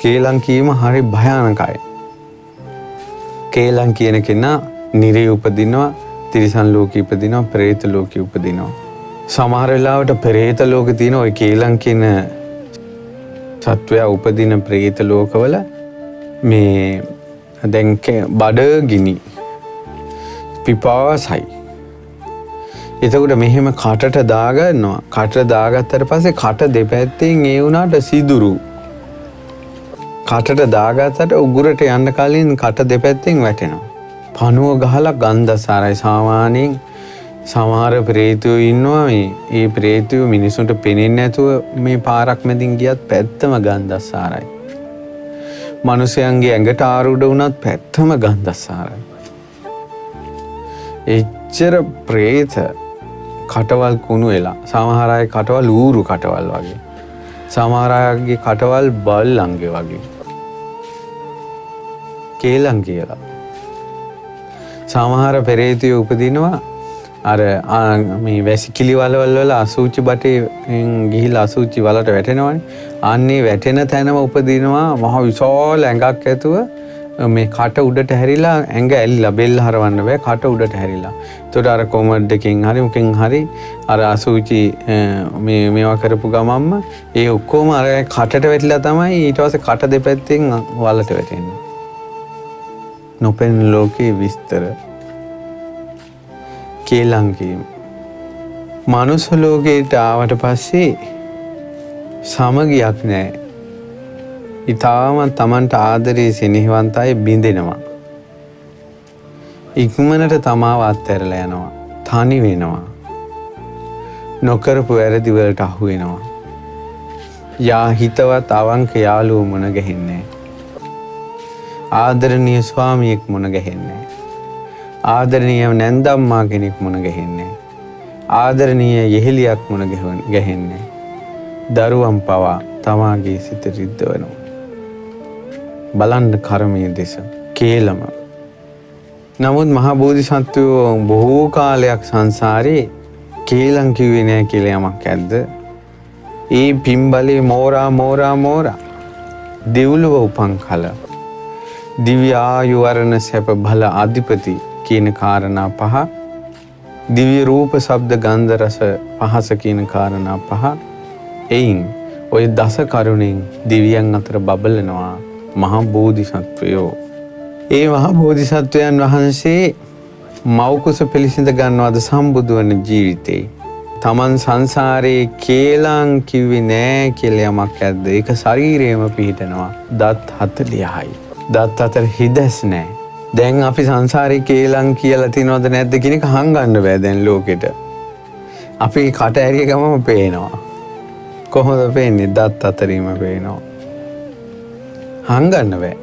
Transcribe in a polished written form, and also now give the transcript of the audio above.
කේලම් කීම හරි භයානකයි. කේලම් කියන කෙනා නිරේ උපදිනවා, තිරිසන් ලෝකෙ උපදිනවා, പ്രേත ලෝකෙ උපදිනවා. සමහර වෙලාවට പ്രേත ලෝකේ තියෙන ওই කේලම් කියන සත්වයා උපදින പ്രേත ලෝකවල මේ දැන් බඩගිනි පිපාසයි. එතකොට මෙහෙම කටට දාගන්නවා. කටට දාගත්තට පස්සේ කට දෙපැත්තෙන් ඒ වුණාට සිදුරු. කටට දාගත්තට උගුරට යන්න කලින් කට දෙපැත්තෙන් වැටෙනවා. පණුව ගහලා ගන්ධසාරයි. සාමාන්‍යයෙන් සමහර ප්‍රේතයෝ ඉන්නවා මේ ප්‍රේතයෝ මිනිසුන්ට පෙනෙන්නේ නැතුව මේ පාරක් මැදින් ගියත් පැත්තම ගන්ධසාරයි. මිනිසයන්ගේ ඇඟට ආරූඪ වුණත් පැත්තම ගන්ධසාරයි. එච්චර ප්‍රේත කටවල් කුණු වෙලා. සමහර අය කටවල් ඌරු කටවල් වගේ. සමහර අයගේ කටවල් බල්ලන්ගේ වගේ. කේලම් කියලා. සමහර පෙරේතයෝ උපදිනවා අර මේ වැසිකිලි වල අසුචි බටෙන් ගිහිලා අසුචි වලට වැටෙනවනේ. අන්නේ වැටෙන තැනම උපදිනවා මහ විශාල ඇඟක් ඇතුව මේ කට උඩට හැරිලා ඇඟ ඇලිලා බෙල්ල හරවන්න බෑ කට උඩට හැරිලා. ඒතකොට අර කොමඩ් එකකින් හරි මොකෙන් හරි අර අසුචි මේවා කරපු ගමම්ම ඒ ඔක්කොම අර කටට වැටිලා තමයි ඊට පස්සේ කට දෙපැත්තෙන් වලට වැටෙන්නේ. නොපෙනෙන ලෝකේ විස්තර කේලම් කීම. මනුස්ස ලෝකයට ආවට පස්සේ සමගියක් නැහැ. ඊටාම තමන්ට ආදරේ සෙනෙහවන්ත අය බිඳෙනවා. ඉක්මනට තමාව අත්හැරලා යනවා. තනි වෙනවා. නොකරපු වැරදි වලට අහු වෙනවා. යා හිතවත් අවංක යාළුවෝ මුණ ගැහෙන්නේ නැහැ. ආදරණීය ස්වාමියෙක් මුණ ගැහෙන්නේ නැහැ. ආදරණීය නැන්දම්මා කෙනෙක් මුණ ගැහෙන්නේ නැහැ. ආදරණීය යෙහෙලියක් මුණ ගැහෙන්නේ නැහැ. දරුවන් පවා තමාගේ සිත රිද්දවනවා. බලන්න කර්මයේ දෙස කේලම. නමුත් මහා බෝධිසත්වයෝ බොහෝ කාලයක් සංසාරේ කේලම් කිව්වේ නෑ කියලා යමක් ඇද්ද? ඒ පින්බලේ මෝරා දෙව්ලොව උපන් කල දිව්‍ය ආයු වර්ණ සැප බල අධිපති කියන කාරණා පහ, දිව්‍ය රූප ශබ්ද ගන්ධ රස පහස කියන කාරණා පහ, එයින් ඔය දස කරුණෙන් දිව්‍යයන් අතර බබලනවා මහා බෝධිසත්වයෝ. ඒ මහා බෝධිසත්වයන් වහන්සේ මෞකුස පිළිසිඳ ගන්නවද සම්බුදු වන ජීවිතේ. තමන් සංසාරේ කේලම් කිව්වේ නෑ කියලා යමක් ඇද්ද? ඒක ශරීරේම පිහිටනවා. දත් 40යි. දත් අතර හිදස් නෑ. දැන් අපි සංසාරේ කේලම් කියලා තියනවද නැද්ද කියන එක හංගන්න බෑ දැන් ලෝකෙට. අපි කට ඇරිය ගමම පේනවා. කොහොමද පේන්නේ? දත් අතරීම පේනවා. හංගන්න බෑ.